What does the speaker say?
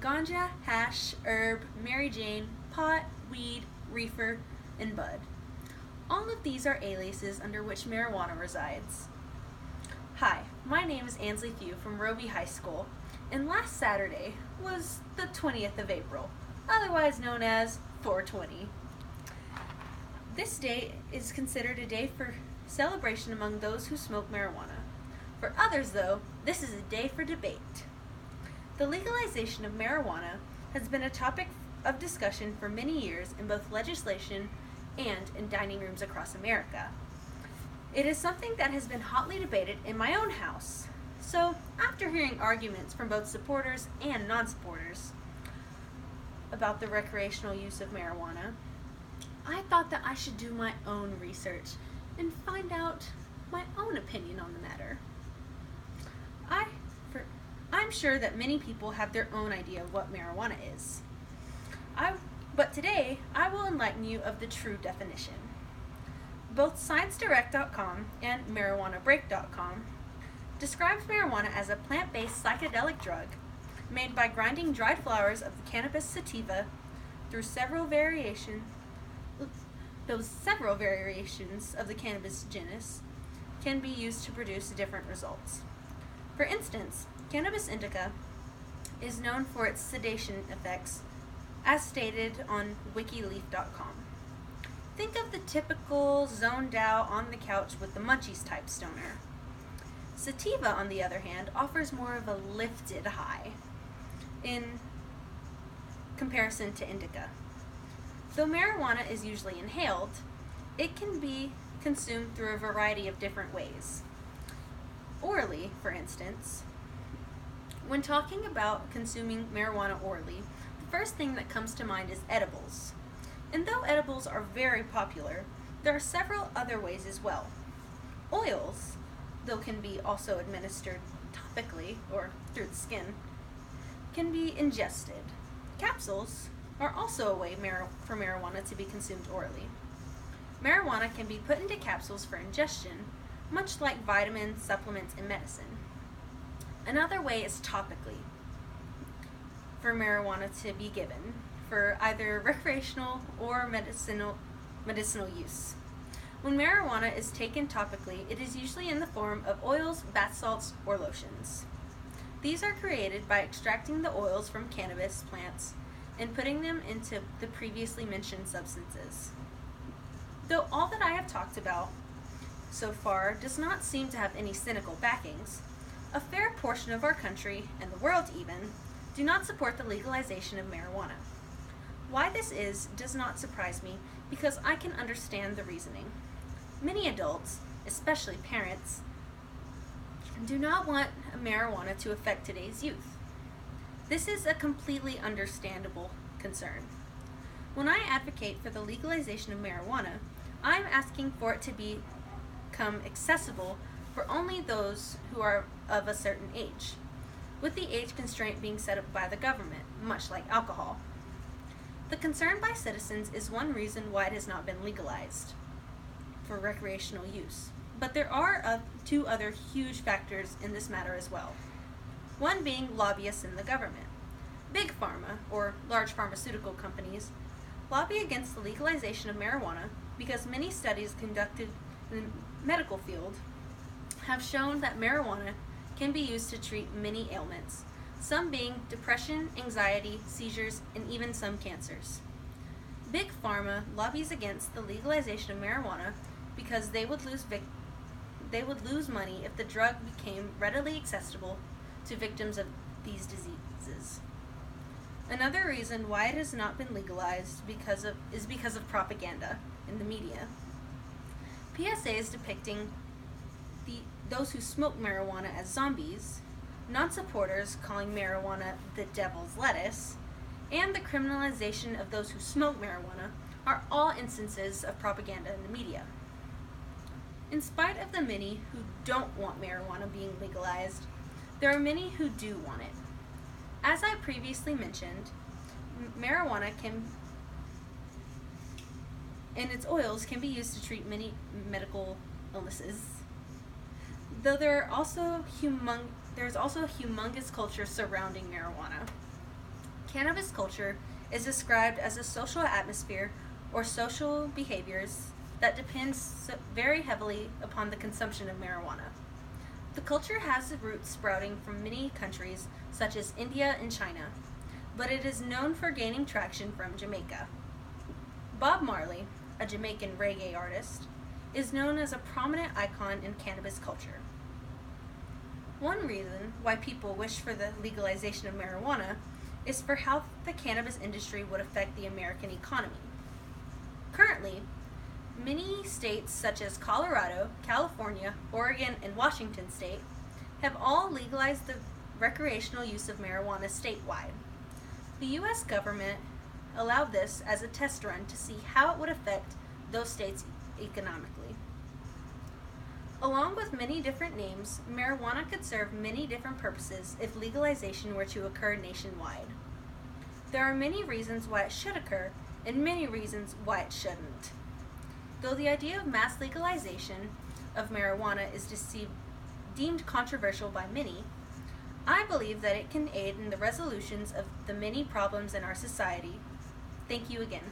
ganja, hash, herb, Mary Jane, pot, weed, reefer, and bud. All of these are aliases under which marijuana resides. Hi, my name is Anslee Few from Roby High School, and last Saturday was the 20th of April, otherwise known as 420. This day is considered a day for celebration among those who smoke marijuana. For others, though, this is a day for debate. The legalization of marijuana has been a topic of discussion for many years in both legislation and in dining rooms across America. It is something that has been hotly debated in my own house. So, after hearing arguments from both supporters and non-supporters about the recreational use of marijuana, I thought that I should do my own research and find out my own opinion on the matter. I'm sure that many people have their own idea of what marijuana is. But today, I will enlighten you of the true definition. Both ScienceDirect.com and MarijuanaBreak.com describes marijuana as a plant-based psychedelic drug made by grinding dried flowers of the cannabis sativa through several variations of the cannabis genus can be used to produce different results. For instance, cannabis indica is known for its sedation effects, as stated on wikileaf.com. Think of the typical zoned out on the couch with the munchies type stoner. Sativa, on the other hand, offers more of a lifted high in comparison to indica. Though marijuana is usually inhaled, it can be consumed through a variety of different ways. Orally, for instance, when talking about consuming marijuana orally, the first thing that comes to mind is edibles. And though edibles are very popular, there are several other ways as well. Oils, though can be also administered topically or through the skin, can be ingested. Capsules are also a way for marijuana to be consumed orally. Marijuana can be put into capsules for ingestion, much like vitamins, supplements, and medicine. Another way is topically for marijuana to be given for either recreational or medicinal use. When marijuana is taken topically, it is usually in the form of oils, bath salts, or lotions. These are created by extracting the oils from cannabis plants and putting them into the previously mentioned substances. Though all that I have talked about so far does not seem to have any cynical backings, a fair portion of our country, and the world even, do not support the legalization of marijuana. Why this is does not surprise me because I can understand the reasoning. Many adults, especially parents, do not want marijuana to affect today's youth. This is a completely understandable concern. When I advocate for the legalization of marijuana, I'm asking for it to become accessible for only those who are of a certain age, with the age constraint being set up by the government, much like alcohol. The concern by citizens is one reason why it has not been legalized for recreational use, but there are two other huge factors in this matter as well. One being lobbyists in the government. Big Pharma, or large pharmaceutical companies, lobby against the legalization of marijuana because many studies conducted in the medical field have shown that marijuana can be used to treat many ailments, some being depression, anxiety, seizures, and even some cancers. Big Pharma lobbies against the legalization of marijuana because they would lose money if the drug became readily accessible to victims of these diseases. Another reason why it has not been legalized is because of propaganda in the media. PSAs depicting those who smoke marijuana as zombies, non-supporters calling marijuana the devil's lettuce, and the criminalization of those who smoke marijuana are all instances of propaganda in the media. In spite of the many who don't want marijuana being legalized, there are many who do want it. As I previously mentioned, marijuana and its oils can be used to treat many medical illnesses. Though there's also a humongous culture surrounding marijuana. Cannabis culture is described as a social atmosphere or social behaviors that depends very heavily upon the consumption of marijuana. The culture has roots sprouting from many countries, such as India and China, but it is known for gaining traction from Jamaica. Bob Marley, a Jamaican reggae artist, is known as a prominent icon in cannabis culture. One reason why people wish for the legalization of marijuana is for how the cannabis industry would affect the American economy. Currently, many states such as Colorado, California, Oregon, and Washington state have all legalized the recreational use of marijuana statewide. The U.S. government allowed this as a test run to see how it would affect those states economically. Along with many different names, marijuana could serve many different purposes if legalization were to occur nationwide. There are many reasons why it should occur and many reasons why it shouldn't. Though the idea of mass legalization of marijuana is deemed controversial by many, I believe that it can aid in the resolutions of the many problems in our society. Thank you again.